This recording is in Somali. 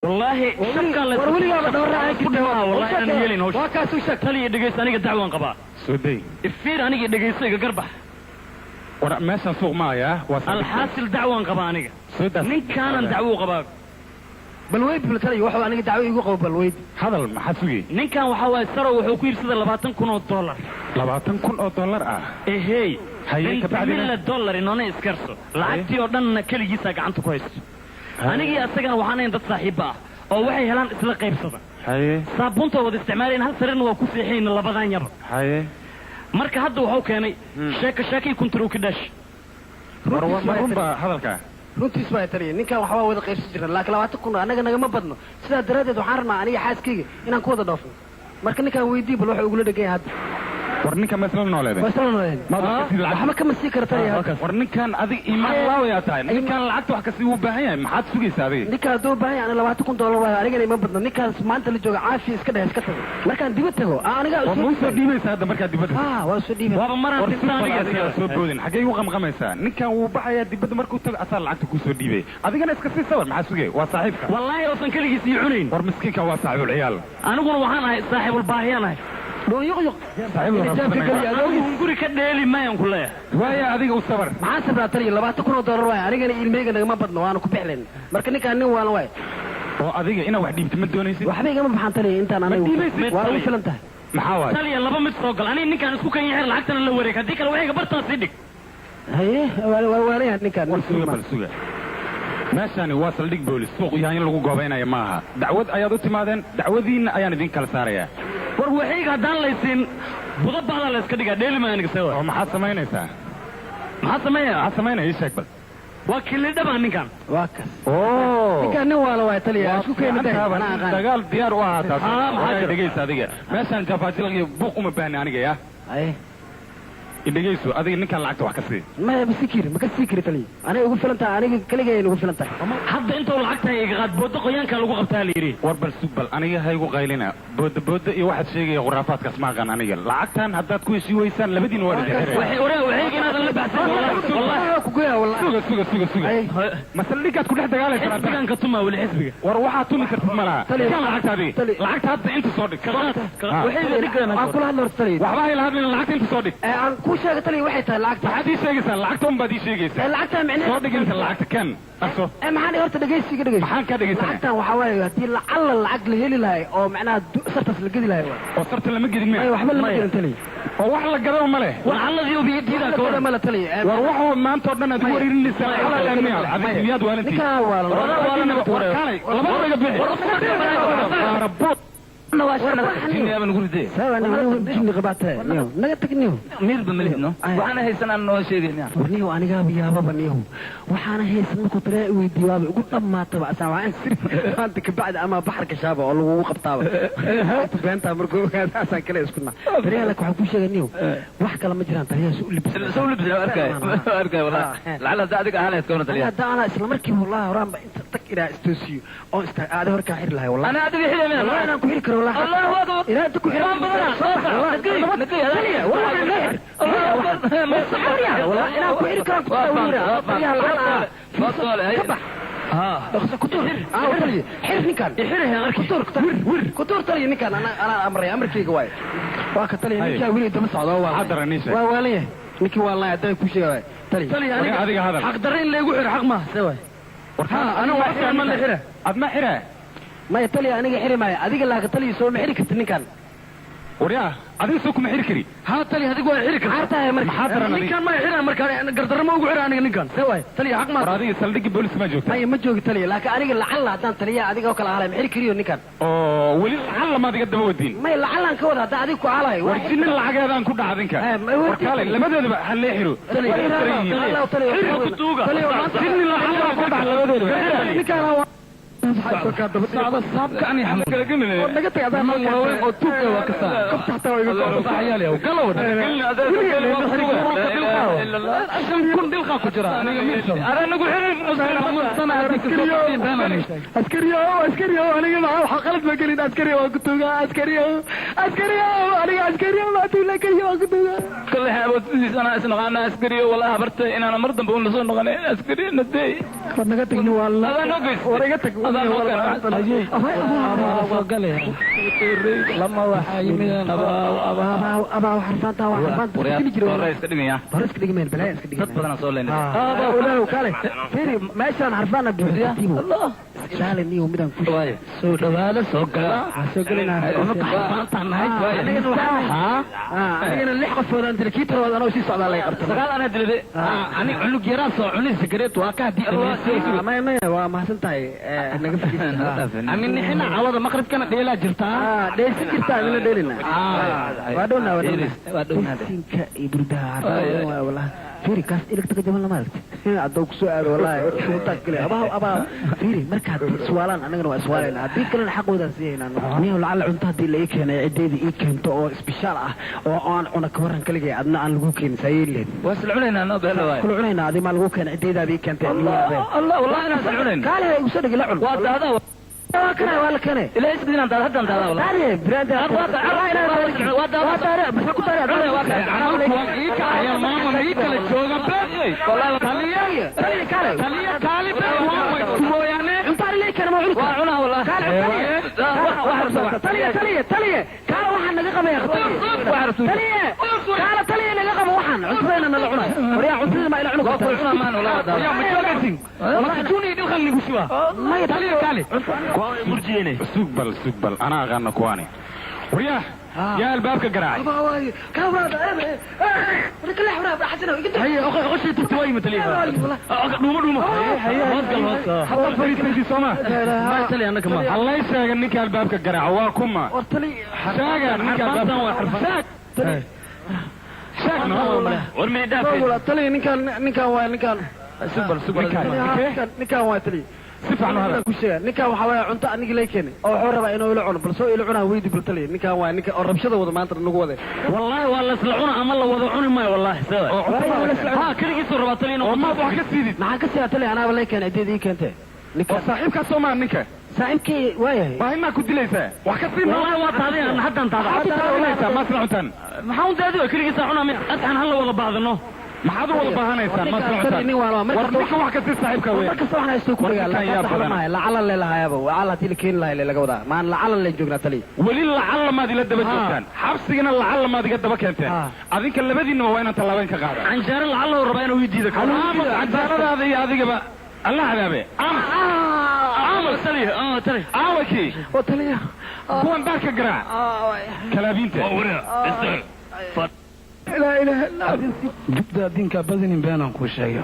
والله شكل ورولي ما بدور عليك والله أنا يلين هوش وكاسو شك تلي دقيس أنا دعوة قبا سودي الفير أنا دقيس قربه ورا ماشي سوق معايا الحاصل دعوة قبا أنا سودا من كان دعوة قبا بالويد بالتلي وحو أنا دعوة يقول بالويد هذا المحاسوي من كان وحوا سروا وحكير سيد 20 كون دولار 20 كون دولار إيه هي كبعدين الدولار إنه أنا إسكرسو لعبتي أردنا كل جيسا عنده كويس أنا جي أستجن وحنا يندت صاحبة أو وحي هلان إسلا قيب صدا هي صابونته ود استعمالين هل سرنا وكوسي حين الله بدان يبر هي مركه هذا وحو كاني شاكي كنت رو كداش ربا هذا runtii isma tariye ninkan waxa waa wada qaybsan jiran laakiin 20 kun anaga naga ma badno sida daradeed waxaan rabnaa aniga xaaskeyga inaan ku wada dhoofno marka ninkan weydii bal waxa ugu dhagay hadda warninka maslan nooleed waxa ma kama sii kartaa warninkan adig iimaan laaw yaa tahay ninkan lacagta wax ka sii u baahan yahay maxaad sugaysaa adiga ninkan doo baahan yahay 20 kun dollar waa aniga ma badno ninkan maanta la jooga caafi iska dhahay iska tago markaan dibad tago aniga soo dhiibaysaa hadda markaa dibad waa soo dhiibay waaba maraan aniga soo boodin xagee u qamqamaysaa ninkan wuu baxayaa dibad markuu tago asaal lacagta ku soo dhiibay adigana iska sii sawir maxaa sugay waa saaxiibka wallahi oo kaligiis iyo cunayn war miskiinka waa saaxiibul ciyaal aniguna waxaan ahay saaxiibul baahiyanahay دون يقيق guri ka dheeli mayan ku leeyahay waaya adiga u sabar maxaa sabraa taliya 20 kun dollar waay anigana ilmeyga nagama badno waana ku bixleen marka ninkaan nin waan waay oo adiga ina wax dhiibto ma doonaysid waxba igama baxan taliya intaan aniga waa u filan tahay maxaa waay taliya laba mid soo gal aniga ninkaan isku kan yahay lacagtana la wareeg hadii kale waxay bartaan sii dhig haye waa ninkaan suga meeshani waa saldhig boolis suuq yahay in lagu goobaynayo maaha dacwad ayaad u timaadeen dacwadiina ayaan idin kala saarayaa war waxayga hadaan laysiin budabada la iska dhigaa dheeli ma aniga sawa oo maxaad samaynaysaa maxaad sameeyaa ii sheeg bal waa kili dhaba ninkan waa kas ninkan nin waa la waay taliya isku keenay dagaal diyaar u ahaataa maxaa dhageysa adiga meeshan jafaajilqiyo buuq uma baahni aniga yaa ay idhageyso adiga ninkan lacagta wax ka sii ma ka sikiri taliya aniga ugu filan tahay aniga kaligay ugu filan tahay hadda inta lacagta iga qaad boodo qoyaanka lagu qabtaa la yiri war bal subbal aniga haygu qaylina boodo iyo waxaad sheegaya quraafaadkaas ma aqaan aniga lacagtan haddaad ku heshii weysaan labadiina waa dhexeeyay waxay inaadan la baxsan wallahi ku goya wallahi suga masal dhigaad ku dhex dagaalaysaa xisbigan ka tuma wali xisbiga war waxaad tumi kartid malaha kan lacagta hadda inta soo dhig waxay dhigaan aan kula hadlo taliya waxba hay la hadlin lacagta inta soo dhig aan ku sheegay taliya waxay tahay lacagta waxaad ii sheegaysaa lacagta un baad ii sheegaysaa lacagta micnaheedu soo dhig inta lacagta kan aso maxaan horta dhageysiga maxaan ka dhageysanaa lacagtan waxa waaye hadii lacag la heli lahay oo macnaha sartas la gedi lahay oo sarta lama gedin ay waxba lama gedin taliya oo wax la gado ma leh waxalladii ubi diida ka wada ma la taliya war waxa maanta oo dhan aad wareerinaysaa adiga waa ninka waa laba laga bixi جيني أبن قردي سوى أنا جيني قبعتها نيو نقطك نيو مير بملينو وأنا هيسن أنا نوشيدي نيو أنا قابي يا بابا نيو وحنا هيسن كتلاقي ويديواب قلت ما تبع سواء أنتك بعد أما بحر كشابة والله وقف طابة أنت بنتها مركو أسان كلا يسكننا تريها لك وحكو شيء نيو وحكا لما جران تريها سوء لبس أركاي والله لعل ذلك أهلا يسكون تريها ده أنا إسلام مركي والله ورام أنت تكيرا استوسيو أو هذا هركا حير لها والله أنا أدري حدا منها والله أنا كوير كرو الله أكبر إذا تكون حرام بدنا نقي والله أنا كوير كرو كتور تلي حرف نكان حرف كتور تلي نكان أنا أمري كيجواي واك تلي نكان ولي دم صعدا حضر النيسة والله نكي والله أدري كل شيء تلي أنا حق درين اللي يقول حق ما سوى أنا واحد من اللي حره أدنى حره ما يتلي أنا حري ما أديك الله كتلي يسوي محري كتني كان وريا أديك سوق محري كري ها تلي هذيك واحد حري عارتها يا مركز محاضرة كان ما يحري مركز أنا قدر ما أقول أنا نكان سوى تلي حق ما رادي سلدك بوليس ما جوت ما يمجوك تلي لكن أنا لعل هذا تلي أديك وكلا على محري كريو نكان ولي لعل ما تقدم ودين ما لعل أنك وده هذا أديك وعلى ورجين الحاجة هذا نكون عادين كان وركالي لما ده بقى هل يحرو تلي حرو كتوجا جين الحاجة نكون عادين كان صعب الصعب كأني حمد نقطع هذا ما وين أتوقع وكذا كم تحت ويقول صحيالي وقالوا كلنا هذا عشان كل دلخة كجرا أنا نقول عسكري أنا جماعة حقلت مكاني عسكري وكتوجا عسكري أنا عسكري ما تقول لك يا وكتوجا كل حاجة بس أنا أسمع أنا أسكري ولا هبرت إن أنا مرض بقول لصون نغني أسكري ندي نقتك والله هذا نقص ورقتك هذا لما وحي من أبا وحرفانتا وحرفانتا كل جرو ورئيس كدقيا فرس كدقمين بلاي كدقمين بدنا صور لنا أبا ولا وكاله فيري ما يصير حرفانا بيحتيبه الله سهل إني ومدام كل واي سو هذا سوكلا سوكلنا حرفانتا نهاية أنا اللي حقف أنت الكيتر أنا وشي صعد على قرطة سقال أنا دلدي ani cunug yaraa soo cunay sigareet waa ka hadii ما حسنتاي amin nixina cawada maqribkana dheelaa jirtaa ديسي كرتا من ديلنا وادونا سينكا إبردا والله فيري كاس إلك تكجمل مالك أدوك سؤال والله شو تاكله أبا فيري مركز سؤالان أنا جنوا سؤالين هذيك كلنا حق وده زينا نيو لعل عنتها دي اللي يكين عديدي يكين تو سبيشال أو أنا كورن كلجي عدنا عن لوكين سيلين وصل علينا أنا بهلا كل علينا هذه مال لوكين عديدة ذي كانت الله والله أنا وصل علينا قال يوصلك لعن هذا كنا ولا كنا إلا إسقدنا أنت هذا أنت هذا والله تعال براد يا ماما ميك الجوجا والله تليه يعني انت اللي كان معلوك وعنا والله تليه كان وحنا نلقى يا اخوي تليه نلقى وحنا عصبنا نلعنا وريا عصبنا ما يلعنك وقفنا مان والله يا متجوزين والله توني دي خلي بشوا ما تليه مرجيني سوق بل انا اغنى كواني وياه يا الباب كقراعي هيا اخي تتوي متليفه دوما حط فريسي سما ما تلي انا كمان الله يساق انك الباب كقراعي واكما شاقا انك الباب شاق ورمي دافع تلي نكان نكان واتلي سفعنا هذا ninkan waxa way cunto aniga leeyahay oo wuxuu rabaa inuu ila cuno balse ila cunaa weydii bultali ninkan waa ninka oo rabshada wada maanta nagu wada wallahi waa la isla cuna ama la wada cuni maayo wallahi ha kaligiisu rabaa tali inuu ma wax ka siidid maxaa ka siyaa tali anaaba leeyahay adeedii keentay ninka saaxiibka Soomaa ninka saaxiibkii waayahay baa ima ku dilaysaa wax ka siin wallahi waa taadeen haddan taada ma socon maxaa uu daadiyo kaligiisa cuna ma adxan hal wada baadano maxaad wada baahanaysaa ma socotaan marka wax ka sii saaxiibka weey marka soo waxna isku kuriga la cala leelahaayaba waa la tilkeen laga wadaa ma la cala leen joogna tali wali la cala ma dila daba joogtaan xabsigina la cala ma diga daba keenteen adinka labadiina waa inaan talaaban ka qaadaan anjaar la cala raba inuu diido anjaaradaada iyo adigaba Allah hadabe tali awaki oo taliya kuwan barka garaac kalaabinta لا إله إلا الله جبت دينك بدن بينهم كل شيء